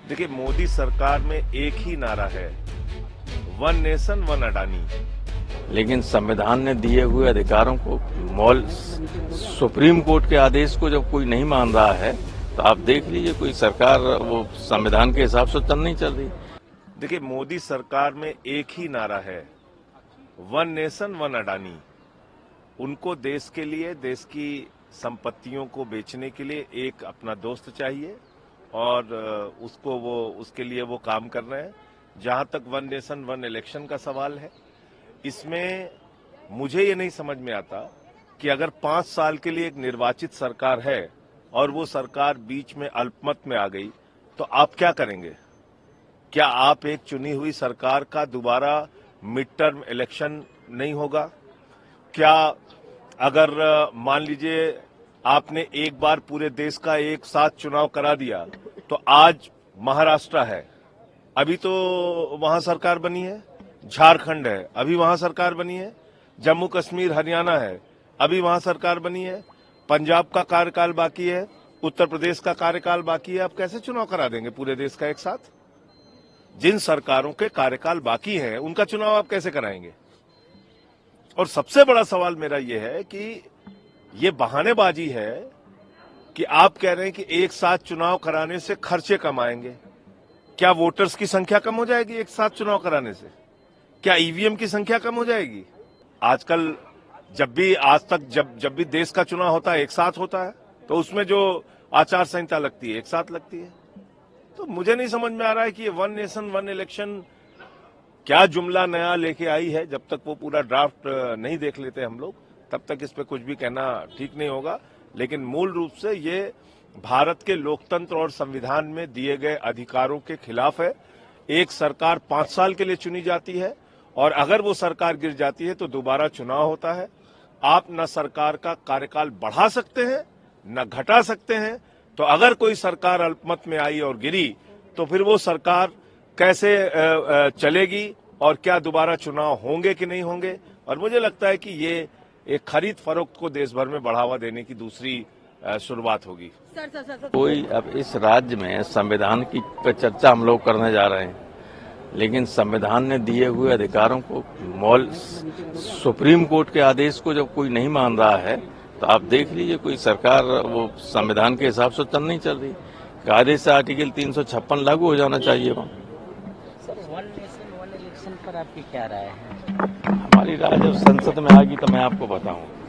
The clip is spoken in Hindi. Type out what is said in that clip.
देखिए, मोदी सरकार में एक ही नारा है, वन नेशन वन अडानी। लेकिन संविधान ने दिए हुए अधिकारों को सुप्रीम कोर्ट के आदेश को जब कोई नहीं मान रहा है तो आप देख लीजिए कोई सरकार वो संविधान के हिसाब से नहीं चल रही। देखिए, मोदी सरकार में एक ही नारा है, वन नेशन वन अडानी। उनको देश के लिए, देश की संपत्तियों को बेचने के लिए एक अपना दोस्त चाहिए और उसके लिए वो काम कर रहे हैं। जहां तक वन नेशन वन इलेक्शन का सवाल है, इसमें मुझे ये नहीं समझ में आता कि अगर 5 साल के लिए एक निर्वाचित सरकार है और वो सरकार बीच में अल्पमत में आ गई तो आप क्या करेंगे? क्या आप एक चुनी हुई सरकार का दोबारा मिड टर्म इलेक्शन नहीं होगा? क्या अगर मान लीजिए आपने एक बार पूरे देश का एक साथ चुनाव करा दिया तो आज महाराष्ट्र है, अभी तो वहां सरकार बनी है, झारखंड है, अभी वहां सरकार बनी है, जम्मू कश्मीर हरियाणा है, अभी वहां सरकार बनी है, पंजाब का कार्यकाल बाकी है, उत्तर प्रदेश का कार्यकाल बाकी है। आप कैसे चुनाव करा देंगे पूरे देश का एक साथ? जिन सरकारों के कार्यकाल बाकी हैं उनका चुनाव आप कैसे कराएंगे? और सबसे बड़ा सवाल मेरा यह है कि ये बहानेबाजी है कि आप कह रहे हैं कि एक साथ चुनाव कराने से खर्चे कम आएंगे। क्या वोटर्स की संख्या कम हो जाएगी एक साथ चुनाव कराने से? क्या ईवीएम की संख्या कम हो जाएगी? आजकल जब भी देश का चुनाव होता है एक साथ होता है तो उसमें जो आचार संहिता लगती है एक साथ लगती है। तो मुझे नहीं समझ में आ रहा है कि ये वन नेशन वन इलेक्शन क्या जुमला नया लेके आई है। जब तक वो पूरा ड्राफ्ट नहीं देख लेते हम लोग तब तक इस पे कुछ भी कहना ठीक नहीं होगा। लेकिन मूल रूप से ये भारत के लोकतंत्र और संविधान में दिए गए अधिकारों के खिलाफ है। एक सरकार 5 साल के लिए चुनी जाती है और अगर वो सरकार गिर जाती है तो दोबारा चुनाव होता है। आप न सरकार का कार्यकाल बढ़ा सकते हैं न घटा सकते हैं। तो अगर कोई सरकार अल्पमत में आई और गिरी तो फिर वो सरकार कैसे चलेगी और क्या दोबारा चुनाव होंगे कि नहीं होंगे? और मुझे लगता है कि ये एक खरीद फरोख्त को देश भर में बढ़ावा देने की दूसरी शुरुआत होगी। कोई अब इस राज्य में संविधान की चर्चा हम लोग करने जा रहे हैं, लेकिन संविधान ने दिए हुए अधिकारों को सुप्रीम कोर्ट के आदेश को जब कोई नहीं मान रहा है तो आप देख लीजिए कोई सरकार वो संविधान के हिसाब से नहीं चल रही। कायदे से आर्टिकल 356 लागू हो जाना चाहिए वहाँ। वन नेशन वन इलेक्शन पर आपकी क्या राय है? हमारी राय जब संसद में आएगी तो मैं आपको बताऊंगा।